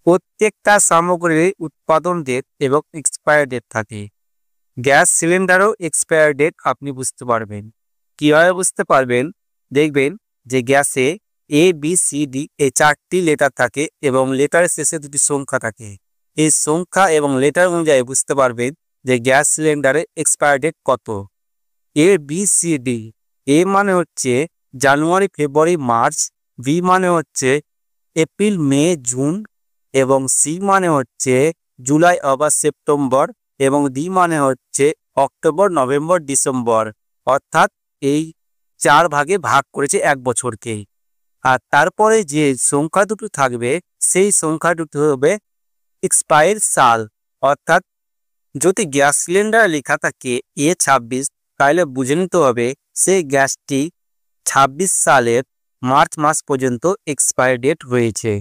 প্রত্যেকটা সামগ্রীর উৎপাদন ডেট এবং এক্সপায়ার ডেট থাকে। গ্যাস সিলিন্ডারও এক্সপায়ার ডেট আপনি বুঝতে পারবেন। কীভাবে বুঝতে পারবেন? দেখবেন যে গ্যাসে ABCD এই 4টি লেটার থাকে এবং লেটারের শেষে 2টি সংখ্যা থাকে। এই সংখ্যা এবং লেটার অনুযায়ী বুঝতে পারবেন যে গ্যাস সিলিন্ডারের এক্সপায়ার ডেট কত। ABCD, এ মানে হচ্ছে জানুয়ারি, ফেব্রুয়ারি, মার্চ, বি মানে হচ্ছে এপ্রিল, মে, জুন এবং সি মানে হচ্ছে জুলাই, অগাস্ট, সেপ্টেম্বর এবং ডি মানে হচ্ছে অক্টোবর, নভেম্বর, ডিসেম্বর। অর্থাৎ এই 4 ভাগে ভাগ করেছে এক বছরকেই। আর তারপরে যে সংখ্যা দুটো থাকবে সেই সংখ্যা দুটো হবে এক্সপায়ার সাল। অর্থাৎ যদি গ্যাস সিলিন্ডার লেখা থাকে A26, তাহলে বুঝে নিতে হবে সেই গ্যাসটি 26 সালের মার্চ মাস পর্যন্ত এক্সপায়ার ডেট রয়েছে।